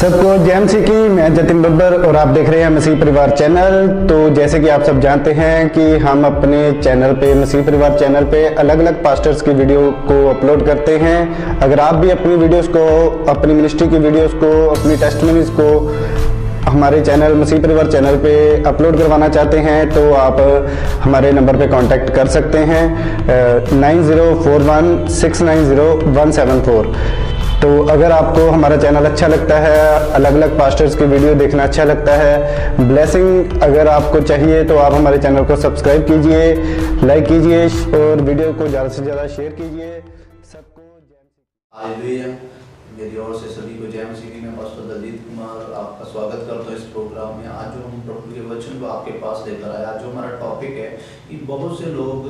सबको जय मसीह की। मैं जतिन बब्बर और आप देख रहे हैं मसीह परिवार चैनल। तो जैसे कि आप सब जानते हैं कि हम अपने चैनल पे, मसीह परिवार चैनल पे अलग अलग पास्टर्स की वीडियो को अपलोड करते हैं। अगर आप भी अपनी वीडियोस को, अपनी मिनिस्ट्री की वीडियोस को, अपनी टेस्टिमनीज को हमारे चैनल, मसीह परिवार चैनल पे अपलोड करवाना चाहते हैं तो आप हमारे नंबर पे कांटेक्ट कर सकते हैं 9041690174। तो अगर आपको हमारा चैनल अच्छा लगता है, अलग अलग पास्टर्स की वीडियो देखना अच्छा लगता है, ब्लेसिंग अगर आपको चाहिए तो आप हमारे चैनल को सब्सक्राइब कीजिए, लाइक कीजिए और वीडियो को ज़्यादा से ज़्यादा शेयर कीजिए। सबको हालेलुया। मेरी ओर से सभी को जय मसीह की। मैं पास्टर दलजीत कुमार आपका स्वागत करता हूँ इस प्रोग्राम में। आज जो हम प्रभु के वचन को आपके पास लेकर आए, आज जो हमारा टॉपिक है कि बहुत से लोग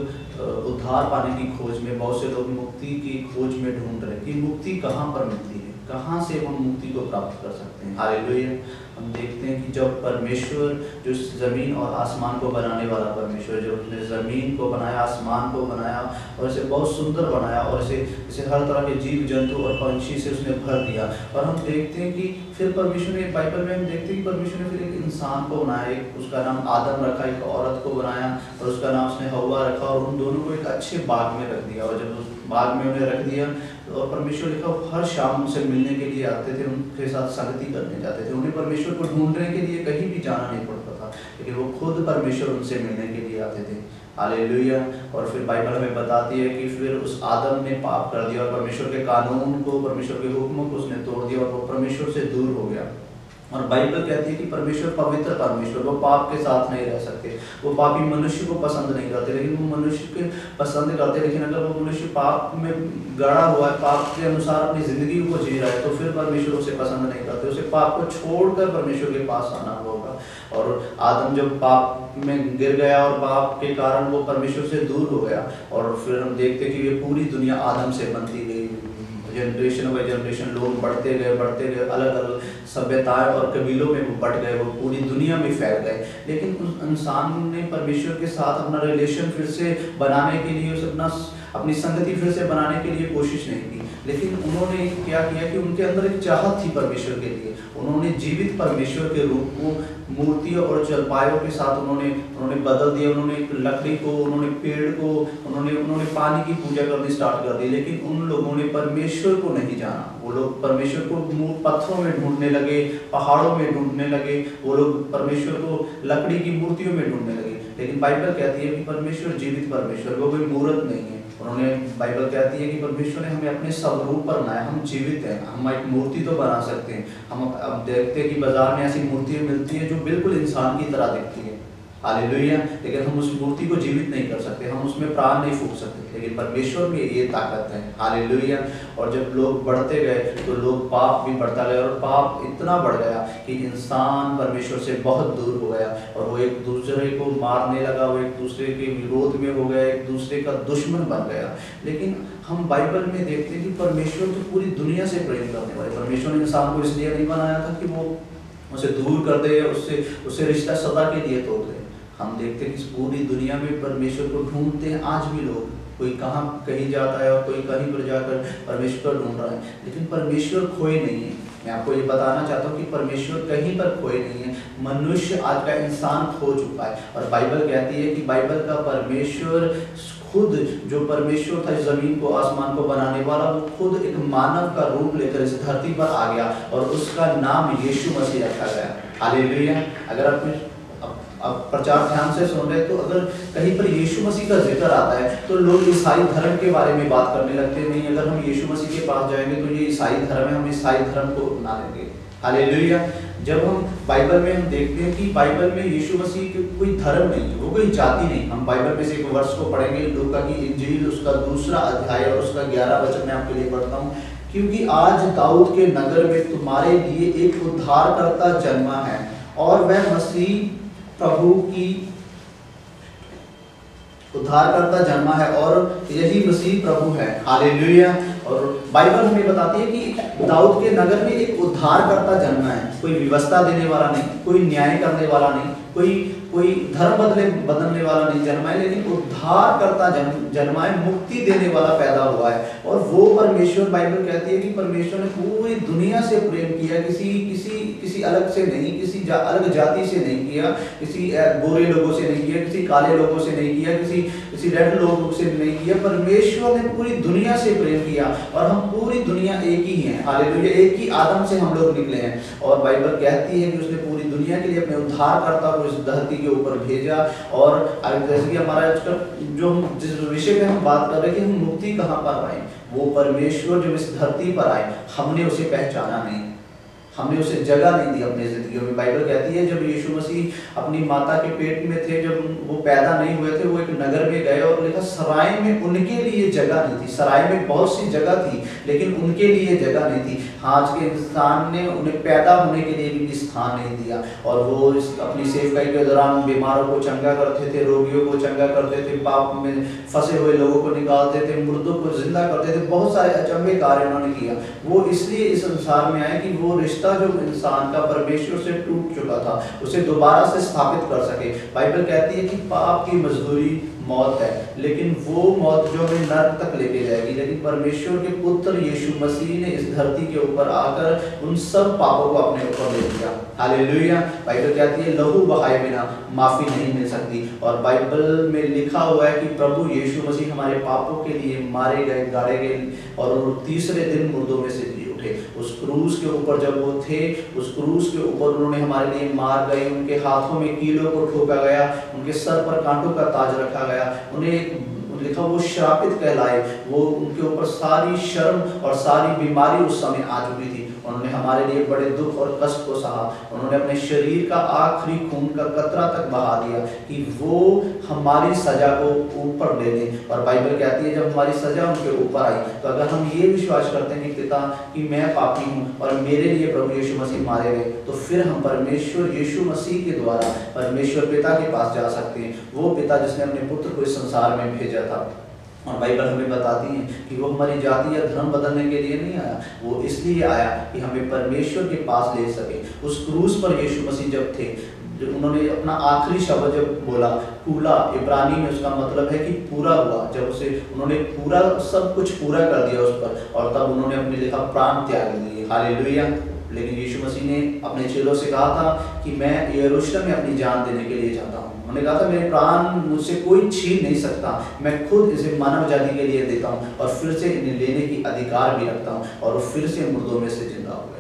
उद्धार पाने की खोज में, बहुत से लोग मुक्ति की खोज में ढूंढ रहे हैं कि मुक्ति कहाँ पर मिलती है, कहाँ से हम मुक्ति को प्राप्त कर सकते हैं। हालेलुया। हम देखते हैं कि जब परमेश्वर, जो ज़मीन और आसमान को बनाने वाला परमेश्वर, जो उसने ज़मीन को बनाया, आसमान को बनाया और इसे बहुत सुंदर बनाया और इसे हर तरह के जीव जंतु और पंछी से उसने भर दिया। और हम देखते हैं कि फिर परमेश्वर ने, बाइबल में हम देखते हैं कि परमेश्वर ने फिर एक इंसान को बनाया, एक उसका नाम आदम रखा, एक औरत को बनाया और उसका नाम उसने हव्वा रखा और उन दोनों को एक अच्छे बाग में रख दिया। और जब उस बाग में उन्हें रख दिया और परमेश्वर लिखा हर शाम उनसे मिलने के लिए आते थे, उनके साथ संगति करने जाते थे। उन्हें परमेश्वर को ढूंढने के लिए कहीं भी जाना नहीं पड़ता था, लेकिन वो खुद परमेश्वर उनसे मिलने के लिए आते थे। हालेलुया। और फिर बाइबल हमें बताती है कि फिर उस आदम ने पाप कर दिया और परमेश्वर के कानून को, परमेश्वर के हुक्मों को उसने तोड़ दिया और वो परमेश्वर से दूर हो गया। और बाइबल कहती है कि परमेश्वर पवित्र परमेश्वर, वो पाप के साथ नहीं रह सकते। वो पापी मनुष्य को पसंद नहीं करते, लेकिन वो मनुष्य के पसंद करते। लेकिन अगर वो मनुष्य पाप में गड़ा हुआ है, पाप के अनुसार अपनी जिंदगी को जी रहा है, तो फिर परमेश्वर उसे पसंद नहीं करते। उसे पाप को छोड़कर परमेश्वर के पास आना होगा। और आदम जब पाप में गिर गया और पाप के कारण वो परमेश्वर से दूर हो गया, और फिर हम देखते कि ये पूरी दुनिया आदम से बनती गई। जनरेशन बाई जनरेशन लोग बढ़ते गए, अलग अलग सभ्यताएं और कबीलों में वो बढ़ गए, वो पूरी दुनिया में फैल गए। लेकिन उस इंसान ने परमेश्वर के साथ अपना रिलेशन फिर से बनाने के लिए, अपनी संगति फिर से बनाने के लिए कोशिश नहीं की। लेकिन उन्होंने क्या किया कि उनके अंदर एक चाहत थी परमेश्वर के लिए। उन्होंने जीवित परमेश्वर के रूप को मूर्तियों और जलपायों के साथ उन्होंने बदल दिया। उन्होंने लकड़ी को, उन्होंने पेड़ को, उन्होंने पानी की पूजा करनी स्टार्ट कर दी। लेकिन उन लोगों ने परमेश्वर को नहीं जाना। वो लोग परमेश्वर को पत्थरों में ढूंढने लगे, पहाड़ों में ढूंढने लगे, वो लोग परमेश्वर को लकड़ी की मूर्तियों में ढूंढने लगे। लेकिन बाइबल कहती है कि परमेश्वर जीवित परमेश्वर, वो कोई मूर्त नहीं है। उन्होंने, बाइबल कहती है कि परमेश्वर ने हमें अपने स्वरूप पर बनाया, हम जीवित हैं। हम एक मूर्ति तो बना सकते हैं। हम अब देखते हैं कि बाजार में ऐसी मूर्तियां मिलती हैं जो बिल्कुल इंसान की तरह दिखती है। हालेलुया। लेकिन हम उस मूर्ति को जीवित नहीं कर सकते, हम उसमें प्राण नहीं फूंक सकते। लेकिन परमेश्वर में ये ताकत है। हालेलुया। और जब लोग बढ़ते गए तो लोग पाप भी बढ़ता गया और पाप इतना बढ़ गया कि इंसान परमेश्वर से बहुत दूर हो गया और वो एक दूसरे को मारने लगा, वो एक दूसरे के विरोध में हो गया, एक दूसरे का दुश्मन बन गया। लेकिन हम बाइबल में देखते हैं कि परमेश्वर तो पूरी दुनिया से प्रेम करने वाले। परमेश्वर ने इंसान को इसलिए नहीं बनाया था कि वो उसे दूर कर दे, उससे रिश्ता सदा के लिए तोड़ दे। हम देखते हैं कि पूरी दुनिया में परमेश्वर को ढूंढते हैं आज भी लोग। कोई कहीं जाता है और कोई कहीं पर जाकर परमेश्वर ढूंढ रहा है, लेकिन परमेश्वर खोए नहीं है। मैं आपको ये बताना चाहता हूँ कि परमेश्वर कहीं पर खोए नहीं है। मनुष्य, आज का इंसान खो चुका है। और बाइबल कहती है कि बाइबल का परमेश्वर खुद, जो परमेश्वर था जमीन को, आसमान को बनाने वाला, वो खुद एक मानव का रूप लेकर इस धरती पर आ गया और उसका नाम यीशु मसीह रखा गया। हालेलुया। अगर आप प्रचार ध्यान से सुन रहे तो अगर कहीं पर यीशु मसीह का जिक्र आता है तो लोग ईसाई धर्म के बारे में बात करने लगते हैं। नहीं, अगर हम यीशु मसीह के पास जाएंगे तो ये ईसाई धर्म है, हम ईसाई धर्म को अपना लेंगे। हालेलुया। जब हम बाइबल में हम देखते हैं कि बाइबल में यीशु मसीह कोई धर्म नहीं है, वो कोई जाति नहीं। हम बाइबल में से एक वर्ष को पढ़ेंगे, लूका की इंजील, उसका 2 अध्याय और उसका 11 वचन मैं आपके लिए पढ़ता हूँ। क्योंकि आज दाऊद के नगर में तुम्हारे लिए एक उद्धारकर्ता जन्मा है और वह मसीह प्रभु की उद्धारकर्ता जन्मा है और यही मसीह प्रभु है। हालेलुया। और बाइबल हमें बताती है कि दाऊद के नगर में एक उद्धारकर्ता जन्मा है। कोई व्यवस्था देने वाला नहीं, कोई न्याय करने वाला नहीं, कोई कोई धर्म बदलने वाला नहीं जन्मा है, लेकिन उद्धार करता जन्मा है, मुक्ति देने वाला पैदा हुआ है। और वो परमेश्वर, बाइबल कहती है कि परमेश्वर ने पूरी दुनिया से प्रेम किया, किसी अलग से नहीं, किसी अलग जाति से नहीं किया, किसी गोरे लोगों से नहीं किया, किसी काले लोगों से नहीं किया, किसी रेड लोगों से नहीं किया। परमेश्वर ने पूरी दुनिया से प्रेम किया और हम पूरी दुनिया एक ही हैं। हालेलुया, एक ही आदम से हम लोग निकले हैं। और बाइबल कहती है कि उसने पूरी दुनिया के लिए अपने उद्धारकर्ता को इस धरती के ऊपर भेजा। और जैसे कि हमारा जो जिस विषय पे हम बात कर रहे हैं कि हम मुक्ति कहाँ पर पाए, वो परमेश्वर जब इस धरती पर आए, हमने उसे पहचाना नहीं, हमने उसे जगह नहीं दी अपनी जिंदगियों में। बाइबल कहती है जब यीशु मसीह अपनी माता के पेट में थे, जब वो पैदा नहीं हुए थे, वो एक नगर में गए और लिखा सराय में उनके लिए जगह नहीं थी। सराय में बहुत सी जगह थी लेकिन उनके लिए जगह नहीं थी। आज के इंसान ने उन्हें पैदा होने के लिए भी स्थान नहीं दिया। और वो अपनी सेवकाई के दौरान बीमारों को चंगा करते थे, रोगियों को चंगा करते थे, पाप में फंसे हुए लोगों को निकालते थे, मुर्दों को जिंदा करते थे। बहुत सारे अचंभे कार्य उन्होंने किया। वो इसलिए इस संसार में आए कि वो रिश्ता जो इंसान का परमेश्वर से टूट चुका था उसे दोबारा से स्थापित कर सके। बाइबल कहती है कि पाप की मजदूरी मौत है, लेकिन वो मौत जो हमें नरक तक लेके जाएगी। लेकिन परमेश्वर के पुत्र यीशु मसीह ने इस धरती के ऊपर आकर उन सब पापों को अपने ऊपर ले लिया। हालेलुया। बाइबल कहती है लहू बहाए बिना माफी नहीं मिल सकती। और बाइबल में लिखा हुआ है कि प्रभु यीशु मसीह हमारे पापों के लिए मारे गए, गाड़े गए और तीसरे दिन मुर्दों में से जी उठे। उस क्रूस के ऊपर जब वो थे, उस क्रूस के ऊपर उन्होंने हमारे लिए मार गए, उनके हाथों में कीलों को ठोका गया, उनके सर पर कांटों का ताज रखा गया, उन्हें लिखा वो श्रापित कहलाए। वो उनके ऊपर सारी शर्म और सारी बीमारी उस समय आ चुकी थी। उन्होंने हमारे लिए बड़े दुख और कष्ट को सहा। उन्होंने अपने शरीर का आखिरी खून का कतरा तक बहा दिया कि वो हमारी सजा को ऊपर ले लें। और बाइबल कहती है जब हमारी सजा उनके ऊपर आई, तो अगर हम ये विश्वास करते हैं कि पिता कि मैं पापी हूँ और मेरे लिए प्रभु यीशु मसीह मारे गए, तो फिर हम परमेश्वर यीशु मसीह के द्वारा परमेश्वर पिता के पास जा सकते हैं। वो पिता जिसने अपने पुत्र को इस संसार में भेजा था। और बाइबल हमें बताती है कि वो हमारी जाति या धर्म बदलने के लिए नहीं आया, वो इसलिए आया कि हमें परमेश्वर के पास ले सके। उस क्रूस पर यीशु मसीह जब थे, जब उन्होंने अपना आखिरी शब्द जब बोला कूला, इब्रानी में उसका मतलब है कि पूरा हुआ। जब उसे उन्होंने पूरा सब कुछ पूरा कर दिया उस पर, और तब उन्होंने अपने लिखा प्राण त्याग दिए। हालेलुया। लेकिन यीशु मसीह ने अपने चेलों से कहा था कि मैं यरूशलेम में अपनी जान देने के लिए जाता हूँ। उन्होंने कहा था मेरे प्राण मुझसे कोई छीन नहीं सकता, मैं खुद इसे मानव जाति के लिए देता हूँ और फिर से इन्हें लेने की अधिकार भी रखता हूँ। और वो फिर से मुर्दों में से जिंदा हो गए।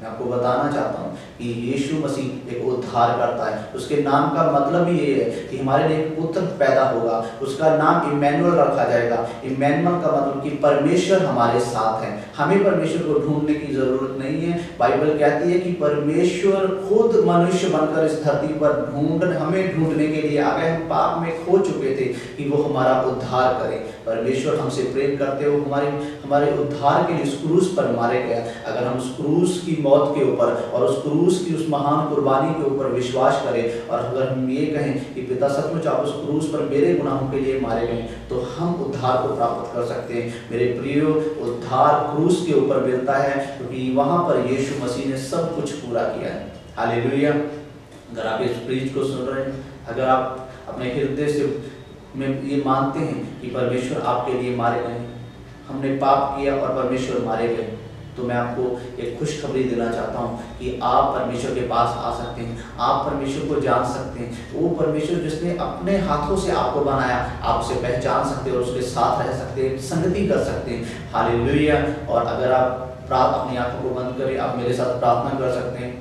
मैं आपको बताना चाहता हूँ कि यीशु मसीह एक उद्धार करता है। उसके नाम का मतलब ही ये है कि हमारे लिए एक पुत्र पैदा होगा, उसका नाम इमैनुअल रखा जाएगा। इमैनुअल का मतलब कि परमेश्वर हमारे साथ है। हमें परमेश्वर को ढूंढने की जरूरत नहीं है। बाइबल कहती है कि परमेश्वर खुद मनुष्य बनकर इस धरती पर हमें ढूंढने के लिए आ गए। हम पाप में खो चुके थे कि वो हमारा उद्धार करे। परमेश्वर हमसे प्रेम करते हो, हमारे उद्धार के लिए उस क्रूस पर मारे गए। अगर हम उस क्रूस की मौत के ऊपर और उस क्रूस की उस महान कुर्बानी के ऊपर विश्वास करें, और अगर हम ये कहें कि पिता सचमुच आप उस क्रूस पर मेरे गुनाहों के लिए मारे गए, तो हम उद्धार को प्राप्त कर सकते हैं। मेरे प्रियो, उद्धार क्रूस के ऊपर मिलता है क्योंकि वहां पर यीशु मसीह ने सब कुछ पूरा किया है। हालेलुया। अगर आप इस प्रीच को सुन रहे हैं, अगर आप अपने हृदय से में ये मानते हैं कि परमेश्वर आपके लिए मारे गए, हमने पाप किया और परमेश्वर मारे गए, तो मैं आपको एक खुशखबरी देना चाहता हूँ कि आप परमेश्वर के पास आ सकते हैं। आप परमेश्वर को जान सकते हैं। वो परमेश्वर जिसने अपने हाथों से आपको बनाया, आप उसे पहचान सकते हैं और उसके साथ रह सकते हैं, संगति कर सकते हैं। हालेलुया। और अगर आप अपनी आंखों को बंद करें, आप मेरे साथ प्रार्थना कर सकते हैं।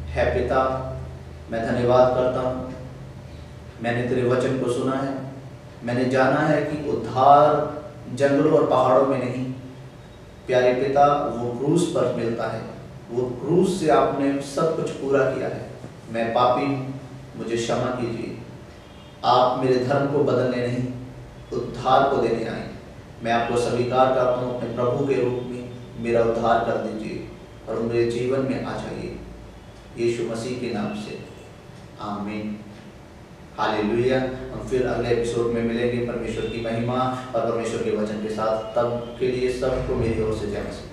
है पिता, मैं धन्यवाद करता हूँ, मैंने तेरे वचन को सुना है। मैंने जाना है कि उद्धार जंगलों और पहाड़ों में नहीं, प्यारे पिता, वो क्रूस पर मिलता है। वो क्रूस से आपने सब कुछ पूरा किया है। मैं पापी हूँ, मुझे क्षमा कीजिए। आप मेरे धर्म को बदलने नहीं, उद्धार को देने आए। मैं आपको स्वीकार करता हूँ अपने प्रभु के रूप में, मेरा उद्धार कर दीजिए और मेरे जीवन में आ जाइए। यीशु मसीह के नाम से, आमीन। हालेलुया। हम फिर अगले एपिसोड में मिलेंगे परमेश्वर की महिमा और परमेश्वर के वचन के साथ। तब के लिए सबको मेरी ओर से जय मसीह।